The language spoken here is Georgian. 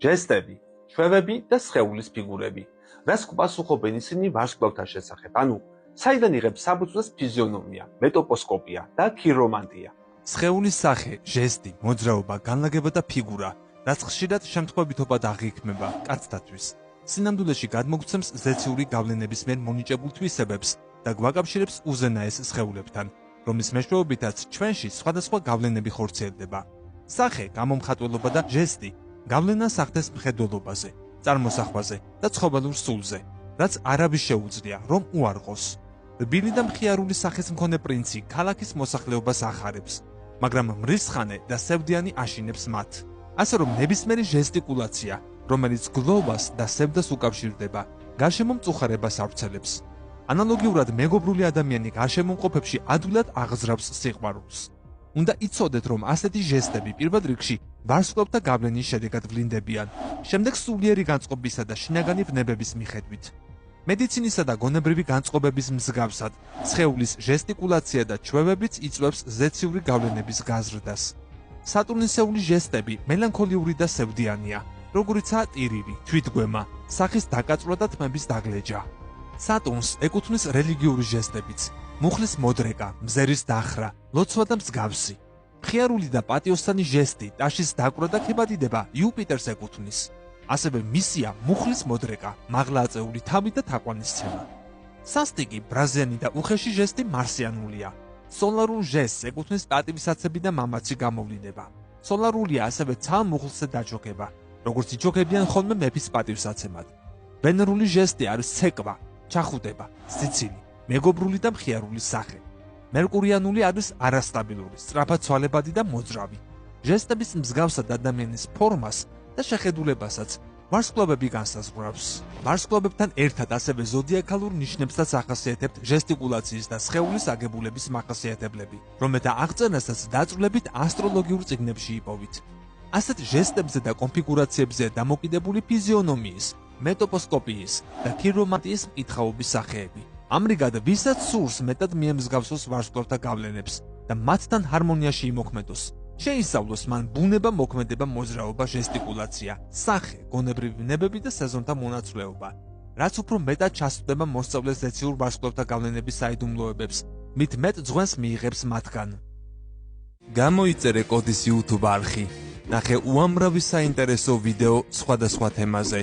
ჟესტები, ჩვევები და სხეულის ფიგურები. რას გვპასუხობენ ისინი ვარსკვლავთა შესახებ? ანუ, საიდან იღებს საბუთოს ფიზიონომია, მეტოპოსკოპია და ქირომანტია. სხეულის სახე, ჟესტი, მოძრაობა, განლაგება და ფიგურა, რაც ხშირად შემთხვევითობად აღიქმება კაცთათვის. სინამდვილეში გადმოგცემს ზეციური გავლენების მიერ მონიჭებულ თვისებებს და გვაკავშირებს უზენაეს სხეულებთან, რომლის მეშვეობითაც ჩვენში სხვადასხვა გავლენები ხორციელდება. სახე, გამომხატველობა და ჟესტი გავლენას ახდენს მხედველობაზე, წარმოსახვაზე და ცხოველურ სულზე, რაც არავის შეუძლია, რომ უარყოს. რბილი და მხიარული სახის მქონე პრინცი ქალაქის მოსახლეობას ახარებს, მაგრამ მრისხანე და სევდიანი აშინებს მათ. ასე რომ ნებისმიერი ჟესტიკულაცია, რომელიც გლოვას და სევდას უკავშირდება, გარშემო მწუხარებას ავრცელებს. ანალოგიურად მეგობრული ადამიანი გარშემომყოფებში ადვილად აღზრავს სიყვარულს. უნდა იცოდეთ, რომ ასეთი ჟესტები პირველ რიგში ვარსკვლავთა გავლენის შედეგად ვლინდებიან, შემდეგ სულიერი განწყობისა და შინაგანი ვნებების მიხედვით. მედიცინისა და გონებრივი განწყობების მსგავსად, სხეულის ჟესტიკულაცია და ჩვევებიც იწვევს ზეციური გავლენების გაზრდას. სატურნისეული ჟესტები მელანქოლიური და სევდიანია, როგორიცაა ტირილი, თვითგვემა, სახის დაკაწვა და თმების დაგლეჯა. სატურნს ეკუთვნის რელიგიური ჟესტებიც, მუხლის მოდრეკა, მზერის დახრა, ლოცვა და მსგავსი. მხიარული და პატიოსანი ჟესტი, ტაშის დაკვრა და ქებადიდება იუპიტერს ეკუთვნის. ასევე მისია მუხლის მოდრეკა, მაღლა აწეული თავი და თაყვანისცემა. სასტიკი, ბრაზიანი და უხეში ჟესტი მარსიანულია. სოლარულ ჟესტს ეკუთვნის პატივისაცემი და მამაცი გამოვლინება. სოლარულია ასევე ცალ მუხლზე დაჯოგება, როგორც იჯოგებიან ხოლმე მეფის პატივსაცემად. ვენერული ჟესტი არის ცეკვა, ჩახუტება, სიცილი, მეგობრული და მხიარული სახე. მერკურიანული არის არასტაბილური, სწრაფად ცვალებადი და მოძრავი. ჟესტების მსგავსად ადამიანის ფორმას და შეხედულებასაც ვარსკვლავები განსაზღვრავს. ვარსკვლავებთან ერთად ასევე ზოდიაქალურ ნიშნებსაც ახასიათებთ ჟესტიკულაციის და სხეულის აგებულების მახასიათებლები, რომელთა აღწერასაც დაწვრილებით ასტროლოგიურ წიგნებში იპოვით. ასეთ ჟესტებზე და კონფიგურაციებზე დამოკიდებული ფიზიონომიის, მეტოპოსკოპიის და ქირომანტიის მკითხაობის სახეები. ამრიგად, ვისაც სურს მეტად მიემსგავსოს ვარსკვლავთა გავლენებს და მათთან ჰარმონიაში იმოქმედოს, შეისწავლოს მან ბუნება, მოქმედება, მოძრაობა, ჟესტიკულაცია, სახე, გონებრივი ვნებები და სეზონთა მონაცვლეობა. რაც უფრო მეტად ჩასწვდება მოსწავლეს ზეციურ ვარსკვლავთა გავლენების საიდუმლოებებს, მით მეტ ძღვენს მიიღებს მათგან. გამოიწერე კოდის YouTube არხი. ნახე უამრავი საინტერესო ვიდეო სხვადასხვა თემაზე.